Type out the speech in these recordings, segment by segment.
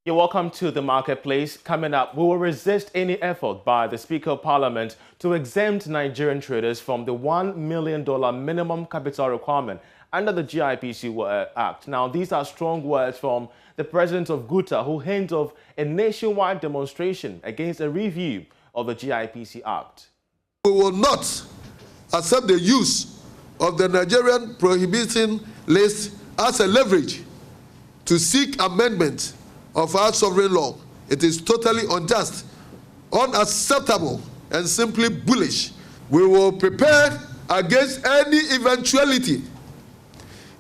You're welcome to the marketplace. Coming up, we will resist any effort by the Speaker of Parliament to exempt Nigerian traders from the $1 million minimum capital requirement under the GIPC Act. Now, these are strong words from the President of GUTA, who hints of a nationwide demonstration against a review of the GIPC Act. We will not accept the use of the Nigerian prohibition list as a leverage to seek amendment of our sovereign law. It is totally unjust, unacceptable, and simply bullish. We will prepare against any eventuality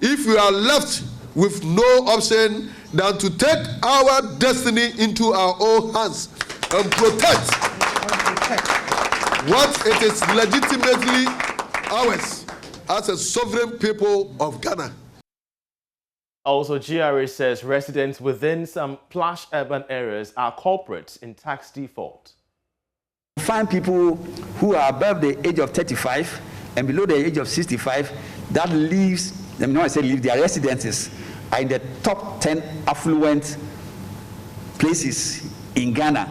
if we are left with no option than to take our destiny into our own hands and protect what it is legitimately ours as a sovereign people of Ghana. Also, GRA says residents within some plush urban areas are culprits in tax default. Find people who are above the age of 35 and below the age of 65 that leaves, their residences are in the top 10 affluent places in Ghana.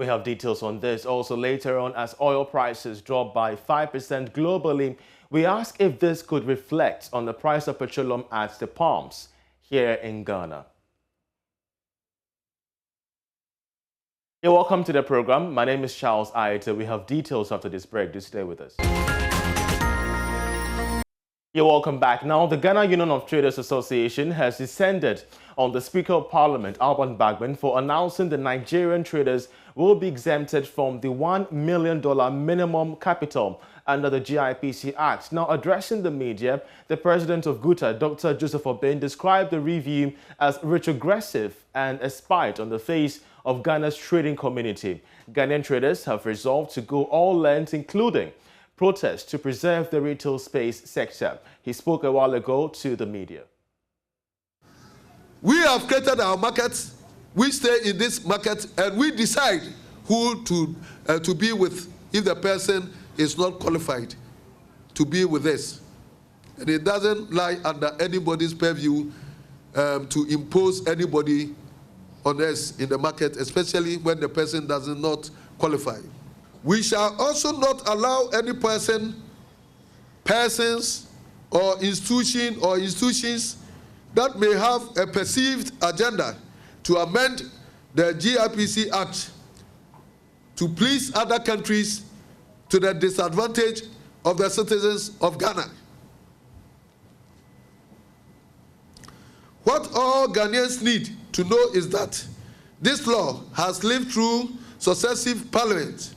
We have details on this also later on. As oil prices drop by 5% globally, we ask if this could reflect on the price of petroleum at the pumps here in Ghana. You're welcome to the program. My name is Charles Aita. We have details after this break. Do stay with us. You're welcome back. Now, the Ghana Union of Traders Association has descended on the Speaker of Parliament, Alban Bagman, for announcing the Nigerian traders will be exempted from the $1 million minimum capital under the GIPC Act. Now, addressing the media, the president of GUTA, Dr. Joseph Obin, described the review as retrogressive and a spite on the face of Ghana's trading community. Ghanaian traders have resolved to go all lengths, including protests, to preserve the retail space sector. He spoke a while ago to the media. We have created our market, we stay in this market, and we decide who to be with if the person is not qualified to be with us. And it doesn't lie under anybody's purview to impose anybody on us in the market, especially when the person does not qualify. We shall also not allow any persons or institutions that may have a perceived agenda to amend the GIPC Act to please other countries to the disadvantage of the citizens of Ghana. What all Ghanaians need to know is that this law has lived through successive parliaments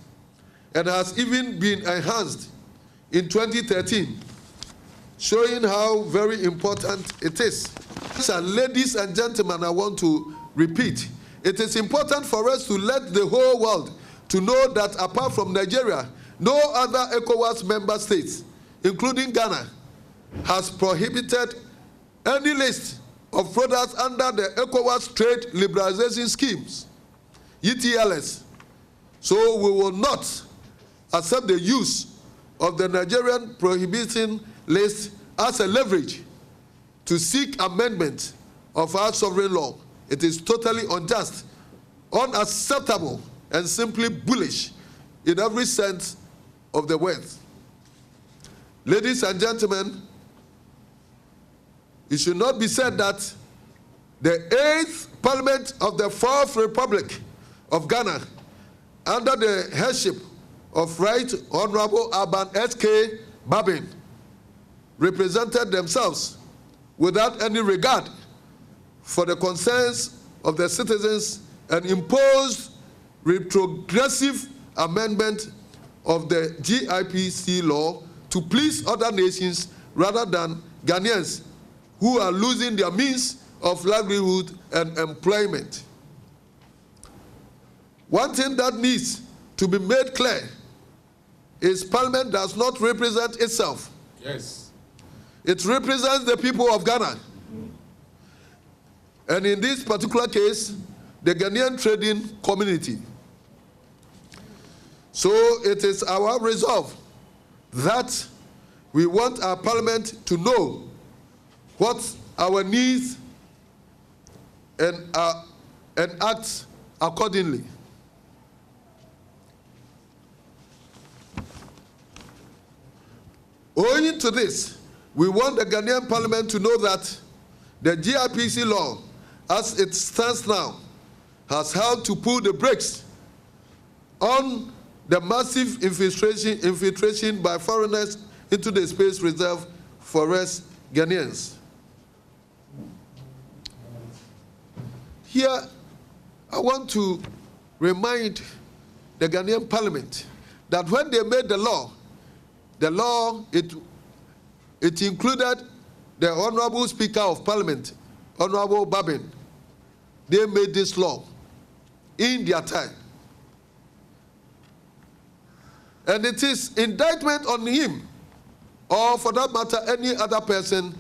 and has even been enhanced in 2013, showing how very important it is. So, ladies and gentlemen, I want to repeat, it is important for us to let the whole world to know that apart from Nigeria, no other ECOWAS member states, including Ghana, has prohibited any list of products under the ECOWAS trade liberalization schemes, ETLS. So we will not accept the use of the Nigerian prohibition list as a leverage to seek amendment of our sovereign law. It is totally unjust, unacceptable, and simply bullish in every sense of the word. Ladies and gentlemen, it should not be said that the 8th Parliament of the 4th Republic of Ghana, under the headship of Right Honorable Alban S.K. Babin, represented themselves without any regard for the concerns of the citizens and imposed retrogressive amendment of the GIPC law to please other nations rather than Ghanaians who are losing their means of livelihood and employment. One thing that needs to be made clear is Parliament does not represent itself. Yes. It represents the people of Ghana. And in this particular case, the Ghanaian trading community. So it is our resolve that we want our Parliament to know what our needs and act accordingly. Owing to this, we want the Ghanaian Parliament to know that the GIPC law, as it stands now, has helped to pull the brakes on the massive infiltration by foreigners into the space reserved for us Ghanaians. Here, I want to remind the Ghanaian Parliament that when they made the law, it included the Honorable Speaker of Parliament, Honorable Babin. They made this law in their time. And it is indictment on him, or for that matter, any other person,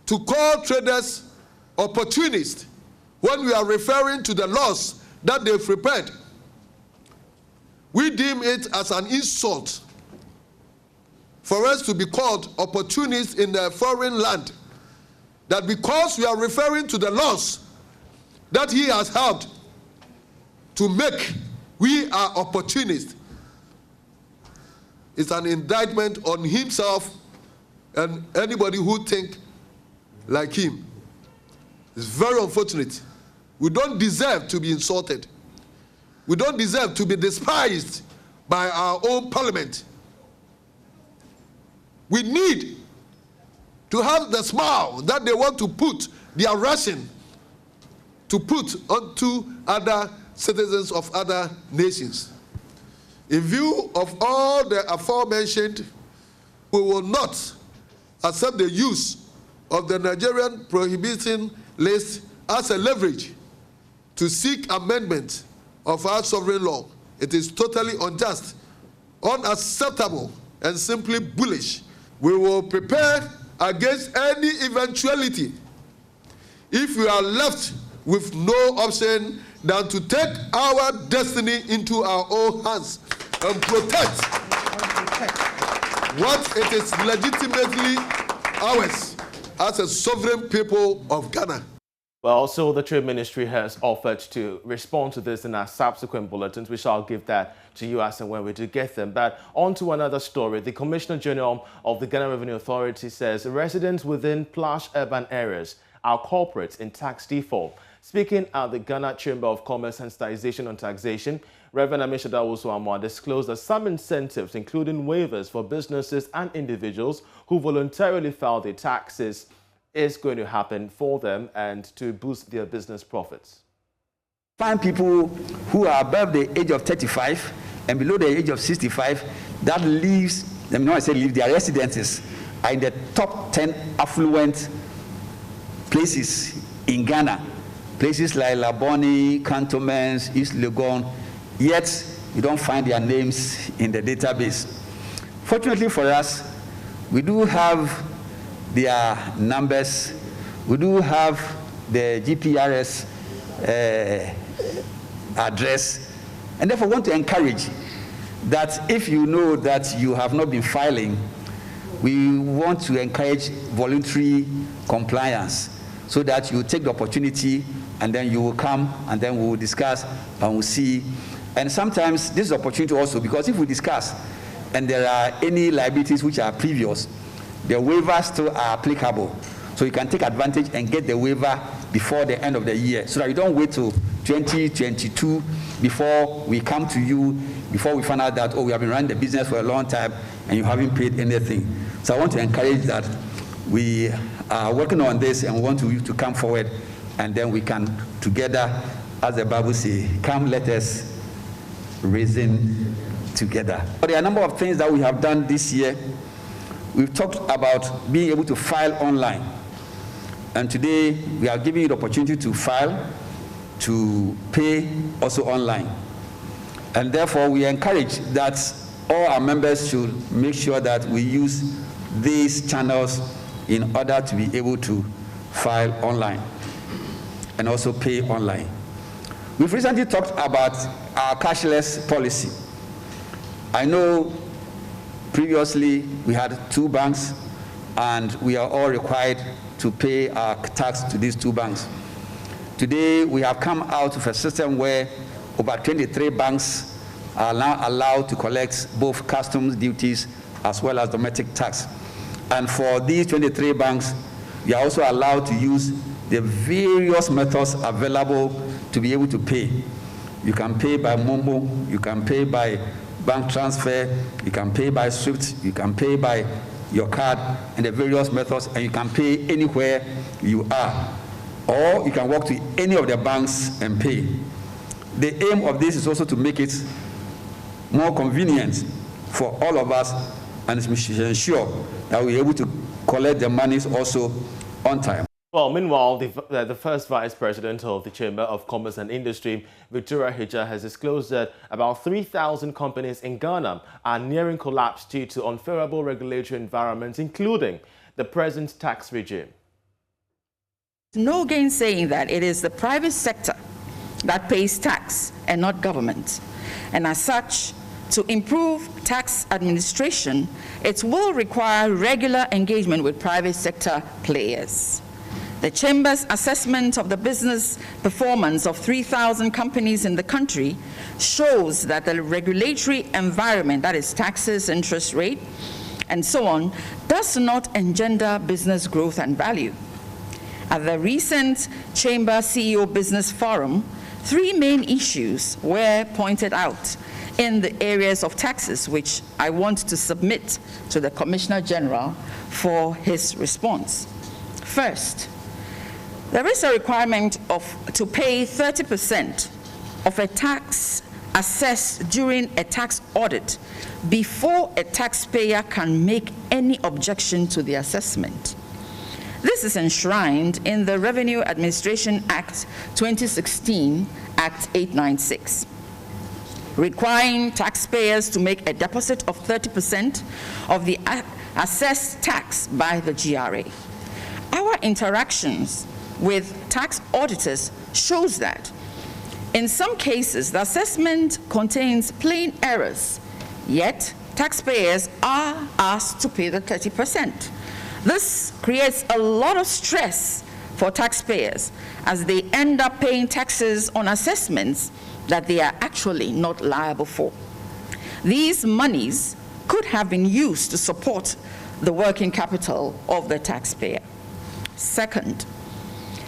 to call traders opportunists when we are referring to the laws that they've prepared. We deem it as an insult for us to be called opportunists in a foreign land, that because we are referring to the laws that he has helped to make, we are opportunists. It's an indictment on himself and anybody who think like him. It's very unfortunate. We don't deserve to be insulted. We don't deserve to be despised by our own parliament. We need to have the smile that they want to put their ration to put onto other citizens of other nations. In view of all the aforementioned, we will not accept the use of the Nigerian prohibition list as a leverage to seek amendment of our sovereign law. It is totally unjust, unacceptable, and simply bullish. We will prepare against any eventuality if we are left with no option than to take our destiny into our own hands and protect what it is legitimately ours as a sovereign people of Ghana. Well, so the Trade Ministry has offered to respond to this in our subsequent bulletins. We shall give that to you as and when we do get them. But on to another story. The Commissioner General of the Ghana Revenue Authority says residents within plush urban areas are culprits in tax default. Speaking at the Ghana Chamber of Commerce Sensitization on Taxation, Reverend Amishada Osuamwa disclosed that some incentives, including waivers for businesses and individuals who voluntarily file their taxes, is going to happen for them and to boost their business profits. Find people who are above the age of 35 and below the age of 65 that lives, let me not say live, their residences are in the top 10 affluent places in Ghana. Places like Laboni, Cantonments, East Legon, yet you don't find their names in the database. Fortunately for us, we do have their numbers, we do have the GPRS address, and therefore want to encourage that if you know that you have not been filing, we want to encourage voluntary compliance so that you take the opportunity and then you will come and then we will discuss and we'll see. And sometimes this is an opportunity also because if we discuss and there are any liabilities which are previous, the waivers still are applicable. So you can take advantage and get the waiver before the end of the year so that you don't wait till 2022 before we come to you, before we find out that, oh, we have been running the business for a long time and you haven't paid anything. So I want to encourage that we are working on this and we want you to come forward and then we can together, as the Bible says, come let us reason together. But there are a number of things that we have done this year. We've talked about being able to file online. And today, we are giving you the opportunity to file, to pay also online. And therefore, we encourage that all our members should make sure that we use these channels in order to be able to file online and also pay online. We've recently talked about our cashless policy. I know previously we had 2 banks and we are all required to pay our tax to these two banks. Today, we have come out of a system where over 23 banks are now allowed to collect both customs duties as well as domestic tax. And for these 23 banks, we are also allowed to use the various methods available to be able to pay. You can pay by Momo, you can pay by bank transfer, you can pay by SWIFT, you can pay by your card, and the various methods, and you can pay anywhere you are. Or you can walk to any of the banks and pay. The aim of this is also to make it more convenient for all of us, and to ensure that we're able to collect the monies also on time. Well, meanwhile, the first Vice President of the Chamber of Commerce and Industry, Victoria Hija, has disclosed that about 3,000 companies in Ghana are nearing collapse due to unfavorable regulatory environments, including the present tax regime. No gainsaying that it is the private sector that pays tax and not government. And as such, to improve tax administration, it will require regular engagement with private sector players. The Chamber's assessment of the business performance of 3,000 companies in the country shows that the regulatory environment, that is taxes, interest rate, and so on, does not engender business growth and value. At the recent Chamber CEO Business Forum, 3 main issues were pointed out in the areas of taxes, which I want to submit to the Commissioner General for his response. First, there is a requirement to pay 30% of a tax assessed during a tax audit before a taxpayer can make any objection to the assessment. This is enshrined in the Revenue Administration Act 2016, Act 896, requiring taxpayers to make a deposit of 30% of the assessed tax by the GRA. Our interactions with tax auditors shows that in some cases the assessment contains plain errors, yet taxpayers are asked to pay the 30%. This creates a lot of stress for taxpayers as they end up paying taxes on assessments that they are actually not liable for. These monies could have been used to support the working capital of the taxpayer. Second,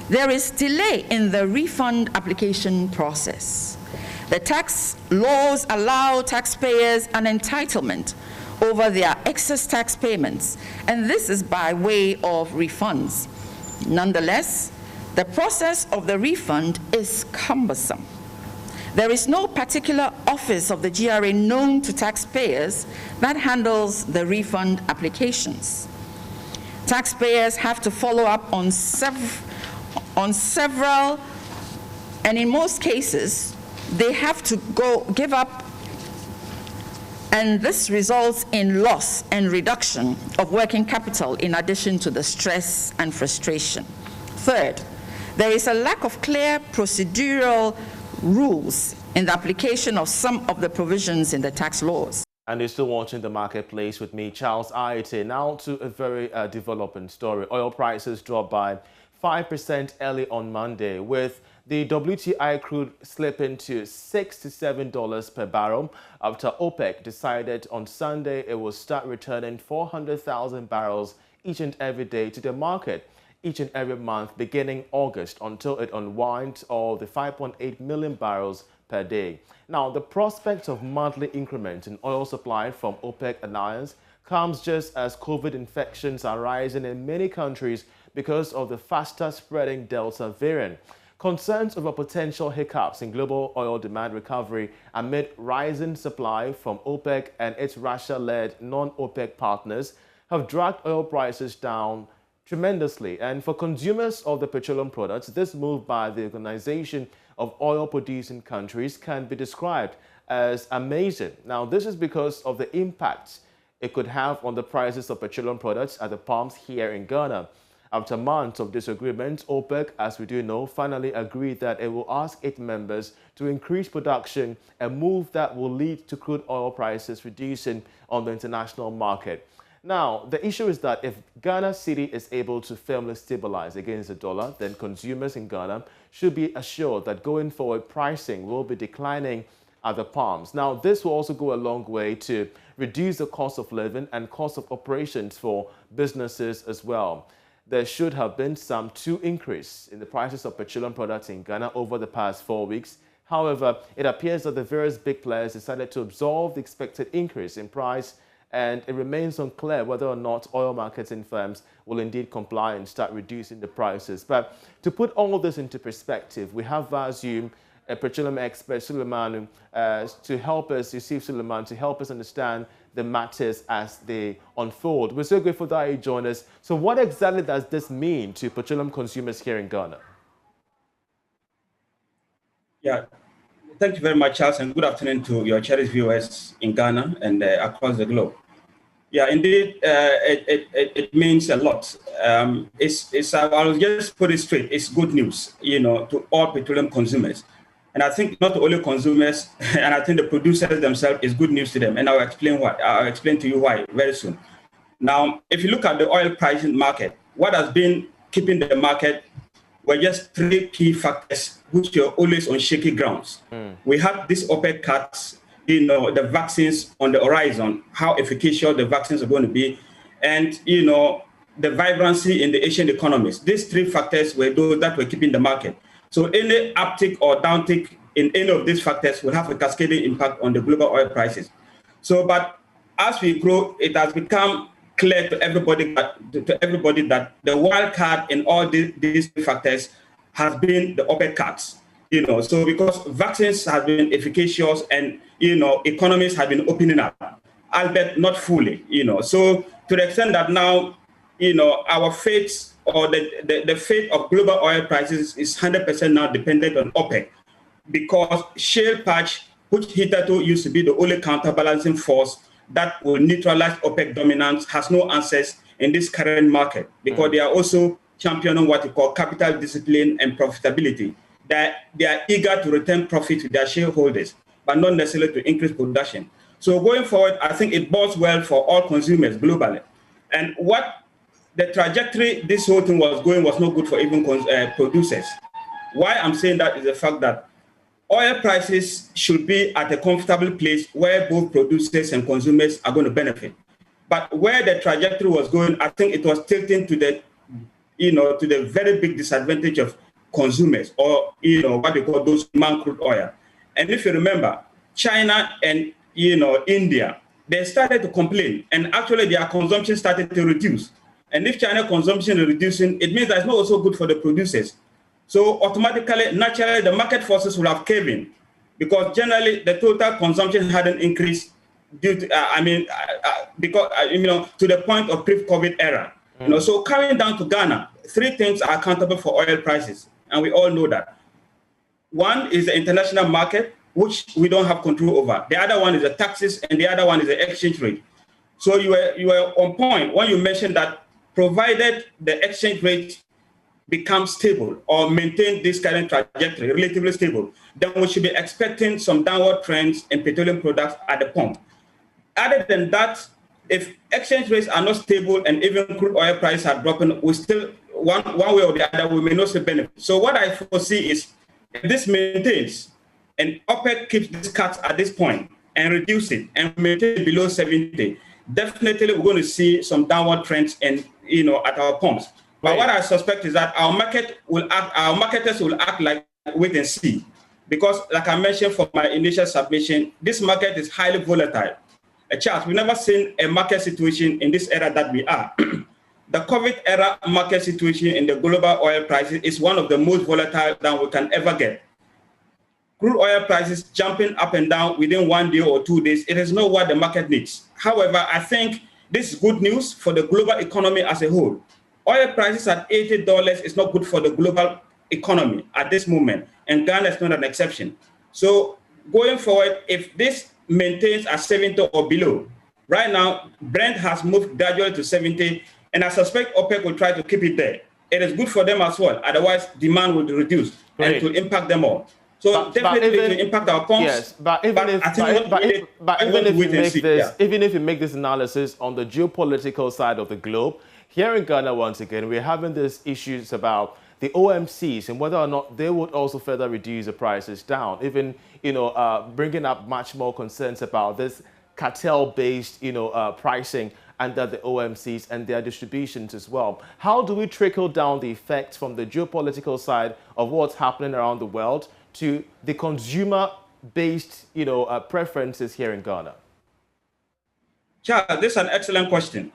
there is delay in the refund application process. The tax laws allow taxpayers an entitlement over their excess tax payments, and this is by way of refunds. Nonetheless, the process of the refund is cumbersome. There is no particular office of the GRA known to taxpayers that handles the refund applications. Taxpayers have to follow up on several, and in most cases, they have to give up, and this results in loss and reduction of working capital in addition to the stress and frustration. Third, there is a lack of clear procedural rules in the application of some of the provisions in the tax laws. And you're still watching The Marketplace with me, Charles Aite. Now to a very developing story. Oil prices dropped by 5% early on Monday, with the WTI crude slipping to $6 to $7 per barrel after OPEC decided on Sunday it will start returning 400,000 barrels each and every day to the market each and every month beginning August until it unwinds all the 5.8 million barrels per day. Now, the prospect of monthly increment in oil supply from OPEC alliance comes just as COVID infections are rising in many countries because of the faster spreading Delta variant. Concerns over potential hiccups in global oil demand recovery amid rising supply from OPEC and its Russia-led non-OPEC partners have dragged oil prices down tremendously. And for consumers of the petroleum products, this move by the Organization of Oil-Producing Countries can be described as amazing. Now, this is because of the impacts it could have on the prices of petroleum products at the pumps here in Ghana. After months of disagreement, OPEC, as we do know, finally agreed that it will ask its members to increase production, a move that will lead to crude oil prices reducing on the international market. Now, the issue is that if Ghana cedi is able to firmly stabilize against the dollar, then consumers in Ghana should be assured that going forward pricing will be declining at the pumps. Now, this will also go a long way to reduce the cost of living and cost of operations for businesses as well. There should have been some 2% increase in the prices of petroleum products in Ghana over the past 4 weeks. However, it appears that the various big players decided to absorb the expected increase in price, and it remains unclear whether or not oil marketing firms will indeed comply and start reducing the prices. But to put all this into perspective, we have Vazium, a petroleum expert, Suleiman, to help us, Yusuf Suleiman, to help us understand the matters as they unfold. We're so grateful that you joined us. So what exactly does this mean to petroleum consumers here in Ghana? Yeah, thank you very much, Charles, and good afternoon to your cherished viewers in Ghana and across the globe. Yeah, indeed, it means a lot. I'll just put it straight. It's good news, to all petroleum consumers. And I think not only consumers, and I think the producers themselves is good news to them. And I'll explain why. I'll explain to you why very soon. Now, if you look at the oil pricing market, what has been keeping the market were just 3 key factors which are always on shaky grounds. We had these OPEC cuts, the vaccines on the horizon, how efficacious the vaccines are going to be, and, the vibrancy in the Asian economies. These 3 factors were those that were keeping the market. So any uptick or downtick in any of these factors will have a cascading impact on the global oil prices. So, but as we grow, it has become clear to everybody that the wild card in all these factors has been the OPEC cuts. So because vaccines have been efficacious and economies have been opening up, albeit not fully. So to the extent that now our fate or the fate of global oil prices is 100% now dependent on OPEC, because shale patch, which hitherto used to be the only counterbalancing force that will neutralize OPEC dominance, has no answers in this current market, because they are also championing what we call capital discipline and profitability. That they are eager to return profit to their shareholders, but not necessarily to increase production. So going forward, I think it bodes well for all consumers globally. And what the trajectory this whole thing was going was not good for even producers. Why I'm saying that is the fact that oil prices should be at a comfortable place where both producers and consumers are going to benefit. But where the trajectory was going, I think it was tilting to the, to the very big disadvantage of consumers, or what they call those demand crude oil. And if you remember, China and India, they started to complain, and actually their consumption started to reduce. And if China consumption is reducing, it means that's not also good for the producers. So automatically, naturally, the market forces will have caved in, because generally the total consumption hadn't increased due to, to the point of pre-COVID era. So coming down to Ghana, 3 things are accountable for oil prices, and we all know that. One is the international market, which we don't have control over. The other one is the taxes, and the other one is the exchange rate. So you were on point when you mentioned that provided the exchange rate becomes stable or maintain this current trajectory, relatively stable, then we should be expecting some downward trends in petroleum products at the pump. Other than that, if exchange rates are not stable and even crude oil prices are dropping, we still, one way or the other, we may not see benefit. So what I foresee is, if this maintains and OPEC keeps these cuts at this point and reduce it and maintain it below 70, definitely we're going to see some downward trends and at our pumps. But what I suspect is that our marketers will act like wait and see, because like I mentioned for my initial submission, this market is highly volatile. Charles, we've never seen a market situation in this era that we are. The COVID era market situation in the global oil prices is one of the most volatile that we can ever get. Crude oil prices jumping up and down within 1 day or 2 days, it is not what the market needs. However, I think this is good news for the global economy as a whole. Oil prices at $80 is not good for the global economy at this moment, and Ghana is not an exception. So going forward, if this maintains at 70 or below, right now, Brent has moved gradually to 70, and I suspect OPEC will try to keep it there. It is good for them as well. Otherwise, demand will reduce, and it will impact them all. So definitely it will impact our pumps. Yes, but even if you make this analysis on the geopolitical side of the globe, here in Ghana, once again, we're having these issues about the OMCs and whether or not they would also further reduce the prices down, even, bringing up much more concerns about this cartel-based, pricing under the OMCs and their distributions as well. How do we trickle down the effects from the geopolitical side of what's happening around the world to the consumer-based, preferences here in Ghana? Charles, this is an excellent question.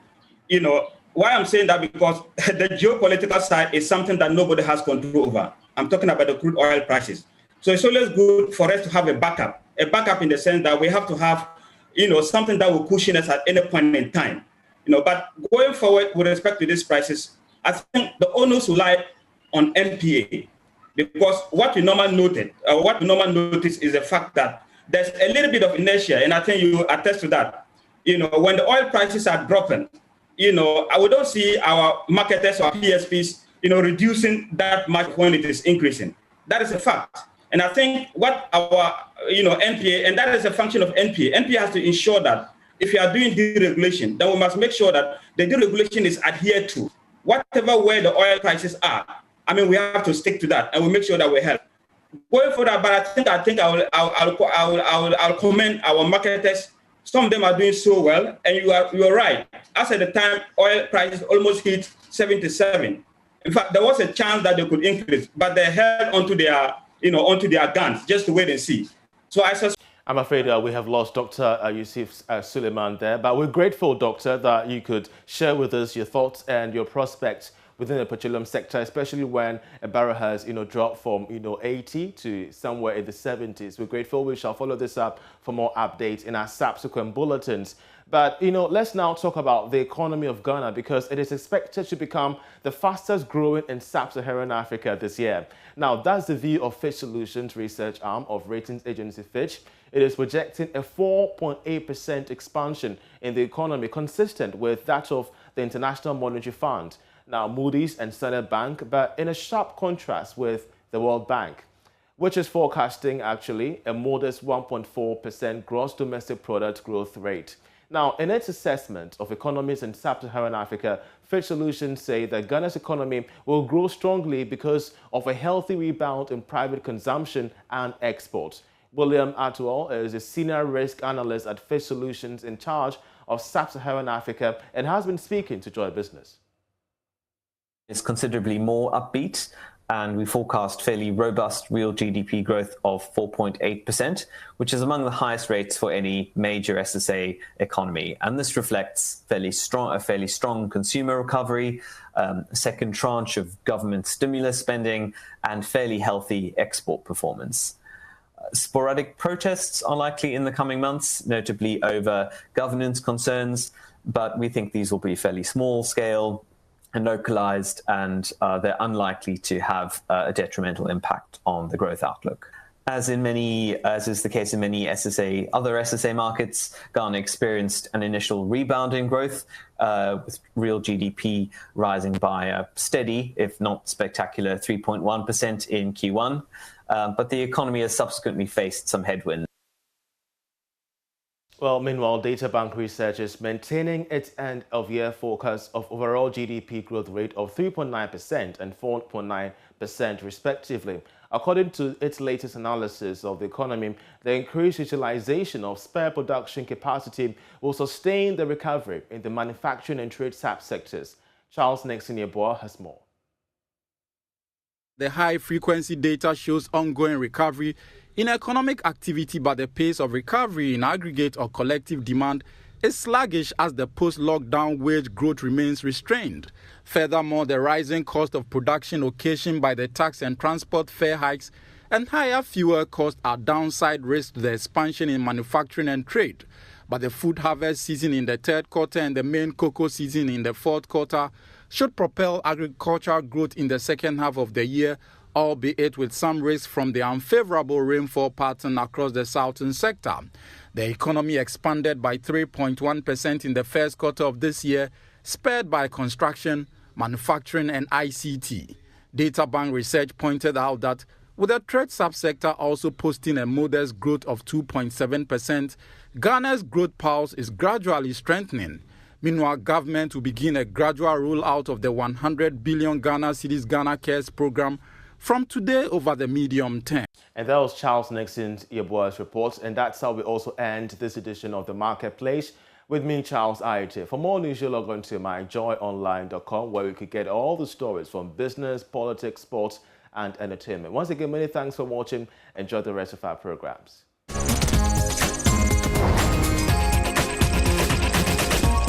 Why I'm saying that, because the geopolitical side is something that nobody has control over. I'm talking about the crude oil prices. So it's always good for us to have a backup in the sense that we have to have, something that will cushion us at any point in time. But going forward with respect to these prices, I think the onus will lie on NPA, because what we normally notice is the fact that there's a little bit of inertia, and I think you attest to that. When the oil prices are dropping, we don't see our marketers or PSPs, reducing that much when it is increasing. That is a fact. And I think what our, NPA, and that is a function of NPA. NPA has to ensure that if you are doing deregulation, then we must make sure that the deregulation is adhered to. Whatever where the oil prices are, we have to stick to that, and we make sure that we help. Going further, but I think I'll commend our marketers. Some of them are doing so well, and you are right. As at the time, oil prices almost hit 77. In fact, there was a chance that they could increase, but they held onto their guns just to wait and see. So I'm afraid we have lost Dr. Yusuf Suleiman there, but we're grateful, Doctor, that you could share with us your thoughts and your prospects within the petroleum sector, especially when a barrel has, dropped from, 80 to somewhere in the 70s. We're grateful. We shall follow this up for more updates in our subsequent bulletins. But, let's now talk about the economy of Ghana, because it is expected to become the fastest growing in sub-Saharan Africa this year. Now, that's the view of Fitch Solutions research arm of ratings agency Fitch. It is projecting a 4.8% expansion in the economy, consistent with that of the International Monetary Fund. Now, Moody's and Standard Bank, but in a sharp contrast with the World Bank, which is forecasting actually a modest 1.4% gross domestic product growth rate. Now, in its assessment of economies in sub-Saharan Africa, Fitch Solutions say that Ghana's economy will grow strongly because of a healthy rebound in private consumption and exports. William Atuol is a senior risk analyst at Fitch Solutions in charge of sub-Saharan Africa and has been speaking to Joy Business. It's considerably more upbeat, and we forecast fairly robust real GDP growth of 4.8%, which is among the highest rates for any major SSA economy. And this reflects a fairly strong consumer recovery, a second tranche of government stimulus spending, and fairly healthy export performance. Sporadic protests are likely in the coming months, notably over governance concerns, but we think these will be fairly small scale and localized, and they're unlikely to have a detrimental impact on the growth outlook. As is the case in many other SSA markets, Ghana experienced an initial rebound in growth, with real GDP rising by a steady, if not spectacular, 3.1% in Q1. But the economy has subsequently faced some headwinds. Well, meanwhile, Data Bank Research is maintaining its end-of-year forecast of overall GDP growth rate of 3.9% and 4.9% respectively. According to its latest analysis of the economy, the increased utilization of spare production capacity will sustain the recovery in the manufacturing and trade subsectors. Charles Nexinieboa has more. The high-frequency data shows ongoing recovery in economic activity, but the pace of recovery in aggregate or collective demand is sluggish as the post-lockdown wage growth remains restrained. Furthermore, the rising cost of production occasioned by the tax and transport fare hikes and higher fuel costs are downside risks to the expansion in manufacturing and trade. But the food harvest season in the third quarter and the main cocoa season in the fourth quarter should propel agricultural growth in the second half of the year, albeit with some risk from the unfavorable rainfall pattern across the southern sector. The economy expanded by 3.1% in the first quarter of this year, spurred by construction, manufacturing and ICT. Data Bank Research pointed out that With the trade subsector also posting a modest growth of 2.7%, Ghana's growth pulse is gradually strengthening. Meanwhile, government will begin a gradual rollout of the 100 billion Ghana cedis Ghana Cares program from today over the medium term. And that was Charles Nixon's Yeboah's report, and that's how we also end this edition of The Marketplace. With me, Charles Aite. For more news, you'll log on to myjoyonline.com, where you could get all the stories from business, politics, sports, and entertainment. Once again, many thanks for watching. Enjoy the rest of our programs.